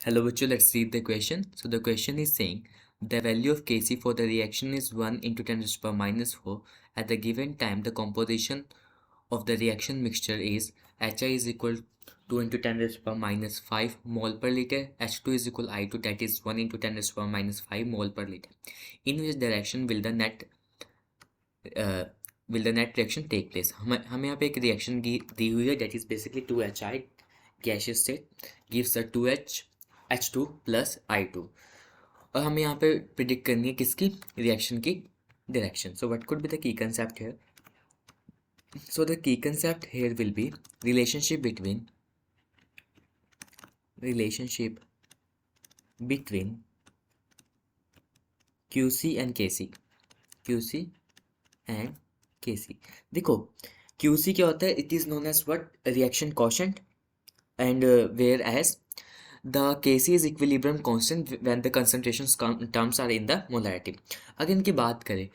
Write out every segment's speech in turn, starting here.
Hello, Bachchu, let's read the question. So the question is saying the value of Kc for the reaction is 1 into 10 raised to power minus 4. At the given time, the composition of the reaction mixture is Hi is equal to 2 into 10 raised to power minus 5 mole per liter. H2 is equal to I2, that is 1 into 10 raised to power minus 5 mole per liter. In which direction will the net reaction take place? हमें यहाँ पे एक reaction दी हुई है, that is basically 2HI gaseous state gives a 2H2 plus I2 और हमें यहाँ पे प्रिडिक्ट करनी है किसकी रिएक्शन की direction. So what could be the key concept here? So the key concept here will be relationship between QC and KC. QC and KC. देखो QC क्या होता है? It is known as what? Reaction quotient. And whereas the Kc is equilibrium constant when the concentrations terms are in the molarity. अगर इनकी बात करें,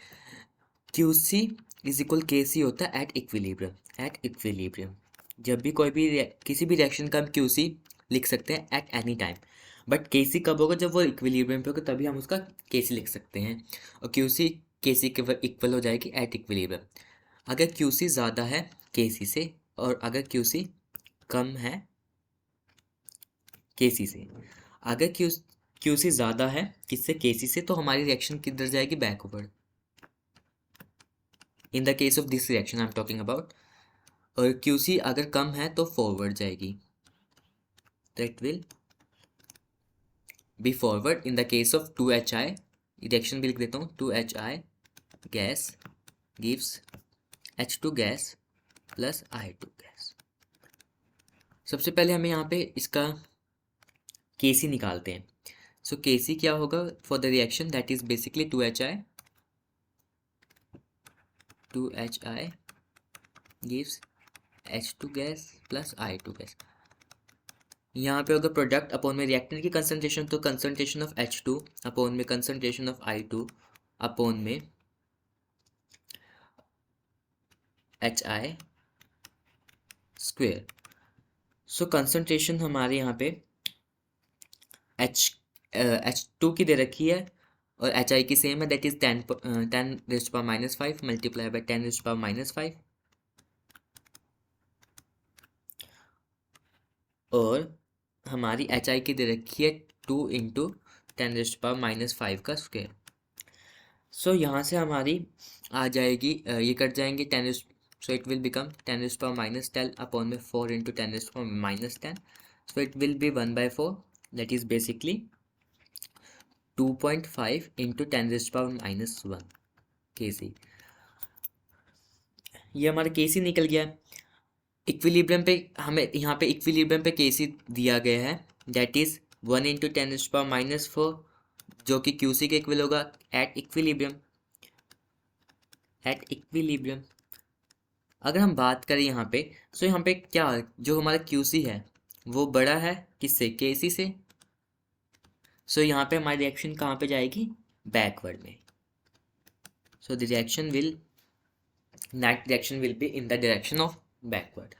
Qc is equal Kc होता है at equilibrium. जब भी कोई भी किसी भी रिएक्शन का हम Qc लिख सकते हैं at any time, but Kc कब होगा? जब वो इक्विलिब्रियम पे होगा, तभी हम उसका Kc लिख सकते हैं. और Qc Kc के इक्वल हो जाएगी at इक्विलिब्रियम. अगर Qc ज़्यादा है Kc से और अगर Qc कम है Kc से, अगर Qc ज़्यादा है किससे? Kc से, तो हमारी रिएक्शन किधर जाएगी? Backward. In the case of this reaction I am talking about. और Qc अगर कम है तो फॉरवर्ड जाएगी. That will be forward. In the case of 2HI reaction भी लिख देता हूँ. 2HI gas gives H2 gas plus I2 gas. सबसे पहले हमें यहाँ पे इसका Kc निकालते हैं. सो Kc क्या होगा for the reaction? That is basically 2HI gives H2 gas plus I2 gas. यहाँ पे होगा प्रोडक्ट अपॉन में रिएक्टेंट की कंसंट्रेशन, तो कंसंट्रेशन ऑफ H2 अपॉन में कंसंट्रेशन ऑफ I2 अपॉन में HI स्क्वेयर. सो कंसंट्रेशन हमारे यहाँ पे H2 की दे रखी है और HI की सेम है, that is 10 raised to power minus 5 multiply by 10 raised to power minus 5. और हमारी HI की दे रखी है 2 into 10 raised to power minus 5 का स्क्वायर. सो यहाँ से हमारी आ जाएगी, ये कट जाएंगे 10, so it will become 10 raised to power minus 10 upon में 4 into 10 raised to power minus 10. So it will be 1/4, that is basically 2.5 into 10 raised to power minus 1 Kc. ये हमारा Kc निकल गया. इक्विलिब्रियम पे हमें यहाँ पे इक्विलिब्रियम पे Kc दिया गया है, that is 1 into 10 raised to power minus 4, जो कि Qc के इक्वल होगा एट इक्विलिब्रियम. अगर हम बात करें यहाँ पे, सो यहाँ पे क्या, जो हमारा Qc है वो बड़ा है किससे? Kc से. सो यहाँ पे हमारी रिएक्शन कहाँ पे जाएगी? बैकवर्ड में. So the reaction will that reaction will be in the direction of backward.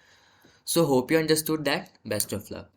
So hope you understood that. Best of luck.